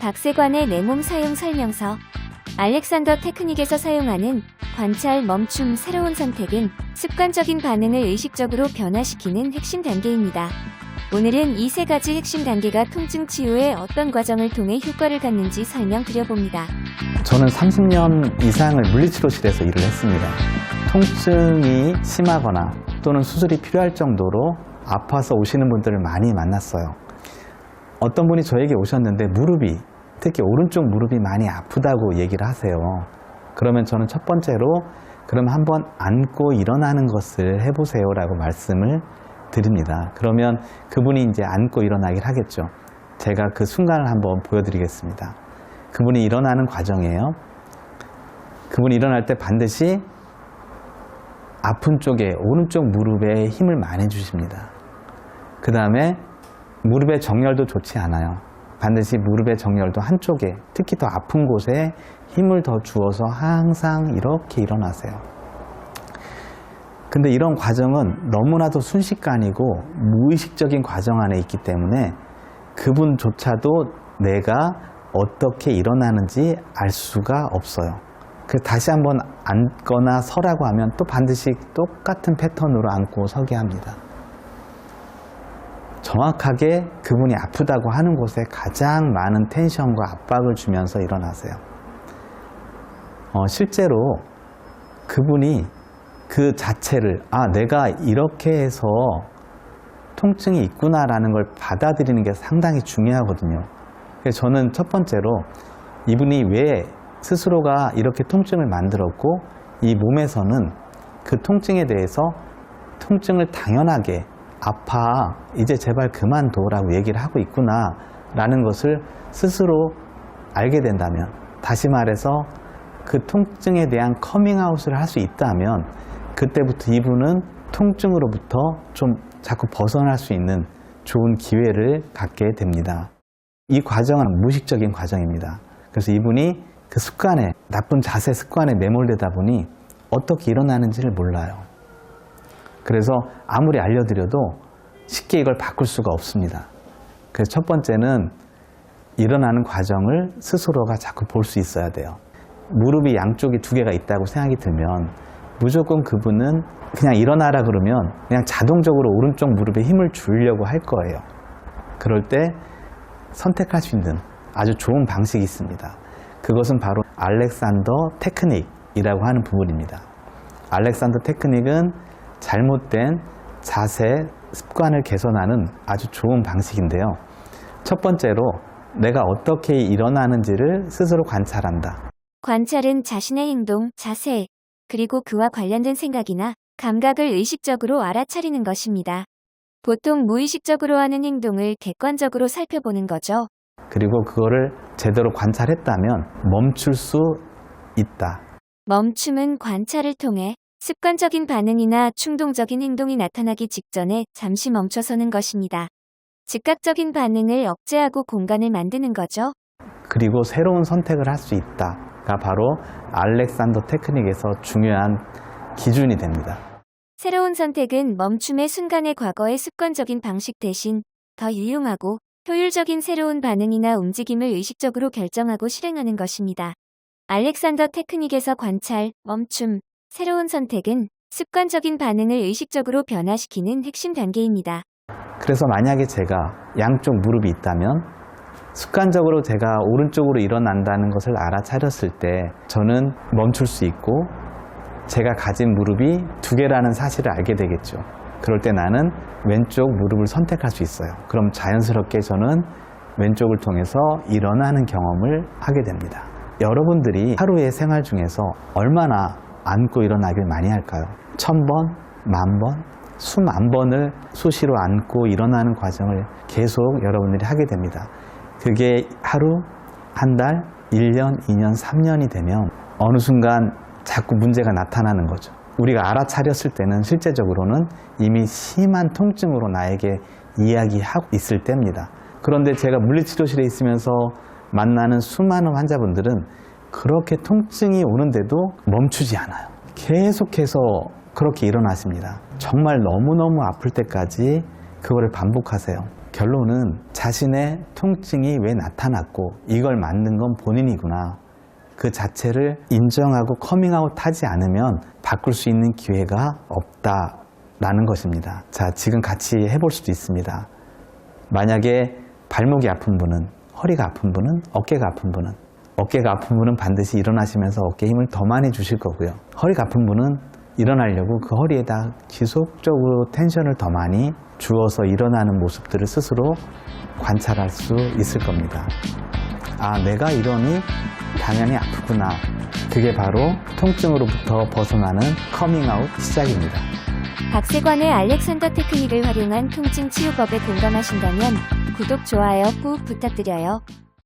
박세관의 내 몸 사용 설명서. 알렉산더 테크닉에서 사용하는 관찰, 멈춤, 새로운 선택은 습관적인 반응을 의식적으로 변화시키는 핵심 단계입니다. 오늘은 이 세 가지 핵심 단계가 통증 치유에 어떤 과정을 통해 효과를 갖는지 설명드려봅니다. 저는 30년 이상을 물리치료실에서 일을 했습니다. 통증이 심하거나 또는 수술이 필요할 정도로 아파서 오시는 분들을 많이 만났어요. 어떤 분이 저에게 오셨는데 무릎이, 특히 오른쪽 무릎이 많이 아프다고 얘기를 하세요. 그러면 저는 첫 번째로 그럼 한번 앉고 일어나는 것을 해보세요 라고 말씀을 드립니다. 그러면 그분이 이제 앉고 일어나길 하겠죠. 제가 그 순간을 한번 보여드리겠습니다. 그분이 일어나는 과정이에요. 그분이 일어날 때 반드시 아픈 쪽에 오른쪽 무릎에 힘을 많이 주십니다. 그 다음에 무릎의 정렬도 좋지 않아요. 반드시 무릎의 정렬도 한쪽에, 특히 더 아픈 곳에 힘을 더 주어서 항상 이렇게 일어나세요. 근데 이런 과정은 너무나도 순식간이고 무의식적인 과정 안에 있기 때문에 그분조차도 내가 어떻게 일어나는지 알 수가 없어요. 그래서 다시 한번 앉거나 서라고 하면 또 반드시 똑같은 패턴으로 앉고 서게 합니다. 정확하게 그분이 아프다고 하는 곳에 가장 많은 텐션과 압박을 주면서 일어나세요. 실제로 그분이 그 자체를 내가 이렇게 해서 통증이 있구나라는 걸 받아들이는 게 상당히 중요하거든요. 그래서 저는 첫 번째로 이분이 왜 스스로가 이렇게 통증을 만들었고 이 몸에서는 그 통증에 대해서 통증을 당연하게 아파, 이제 제발 그만둬라고 얘기를 하고 있구나 라는 것을 스스로 알게 된다면, 다시 말해서 그 통증에 대한 커밍아웃을 할 수 있다면 그때부터 이분은 통증으로부터 좀 자꾸 벗어날 수 있는 좋은 기회를 갖게 됩니다. 이 과정은 무의식적인 과정입니다. 그래서 이분이 그 습관에, 나쁜 자세 습관에 매몰되다 보니 어떻게 일어나는지를 몰라요. 그래서 아무리 알려드려도 쉽게 이걸 바꿀 수가 없습니다. 그래서 첫 번째는 일어나는 과정을 스스로가 자꾸 볼 수 있어야 돼요. 무릎이 양쪽이 두 개가 있다고 생각이 들면 무조건 그분은 그냥 일어나라 그러면 그냥 자동적으로 오른쪽 무릎에 힘을 주려고 할 거예요. 그럴 때 선택할 수 있는 아주 좋은 방식이 있습니다. 그것은 바로 알렉산더 테크닉이라고 하는 부분입니다. 알렉산더 테크닉은 잘못된 자세, 습관을 개선하는 아주 좋은 방식인데요. 첫 번째로 내가 어떻게 일어나는지를 스스로 관찰한다. 관찰은 자신의 행동, 자세, 그리고 그와 관련된 생각이나 감각을 의식적으로 알아차리는 것입니다. 보통 무의식적으로 하는 행동을 객관적으로 살펴보는 거죠. 그리고 그거를 제대로 관찰했다면 멈출 수 있다. 멈춤은 관찰을 통해 습관적인 반응이나 충동적인 행동이 나타나기 직전에 잠시 멈춰서는 것입니다. 즉각적인 반응을 억제하고 공간을 만드는 거죠. 그리고 새로운 선택을 할 수 있다가 바로 알렉산더 테크닉에서 중요한 기준이 됩니다. 새로운 선택은 멈춤의 순간의 과거의 습관적인 방식 대신 더 유용하고 효율적인 새로운 반응이나 움직임을 의식적으로 결정하고 실행하는 것입니다. 알렉산더 테크닉에서 관찰, 멈춤, 새로운 선택은 습관적인 반응을 의식적으로 변화시키는 핵심 단계입니다. 그래서 만약에 제가 양쪽 무릎이 있다면 습관적으로 제가 오른쪽으로 일어난다는 것을 알아차렸을 때 저는 멈출 수 있고 제가 가진 무릎이 두 개라는 사실을 알게 되겠죠. 그럴 때 나는 왼쪽 무릎을 선택할 수 있어요. 그럼 자연스럽게 저는 왼쪽을 통해서 일어나는 경험을 하게 됩니다. 여러분들이 하루의 생활 중에서 얼마나 앉고 일어나길 많이 할까요? 1000번, 10,000번, 수만 번을 수시로 앉고 일어나는 과정을 계속 여러분들이 하게 됩니다. 그게 하루, 한 달, 1년, 2년, 3년이 되면 어느 순간 자꾸 문제가 나타나는 거죠. 우리가 알아차렸을 때는 실제적으로는 이미 심한 통증으로 나에게 이야기하고 있을 때입니다. 그런데 제가 물리치료실에 있으면서 만나는 수많은 환자분들은 그렇게 통증이 오는데도 멈추지 않아요. 계속해서 그렇게 일어나십니다. 정말 너무너무 아플 때까지 그거를 반복하세요. 결론은 자신의 통증이 왜 나타났고 이걸 만든 건 본인이구나. 그 자체를 인정하고 커밍아웃 하지 않으면 바꿀 수 있는 기회가 없다라는 것입니다. 자, 지금 같이 해볼 수도 있습니다. 만약에 발목이 아픈 분은, 허리가 아픈 분은, 어깨가 아픈 분은, 어깨가 아픈 분은 반드시 일어나시면서 어깨에 힘을 더 많이 주실 거고요. 허리가 아픈 분은 일어나려고 그 허리에다 지속적으로 텐션을 더 많이 주어서 일어나는 모습들을 스스로 관찰할 수 있을 겁니다. 아, 내가 이러니 당연히 아프구나. 그게 바로 통증으로부터 벗어나는 커밍아웃 시작입니다. 박세관의 알렉산더 테크닉을 활용한 통증 치유법에 공감하신다면 구독, 좋아요 꾹 부탁드려요.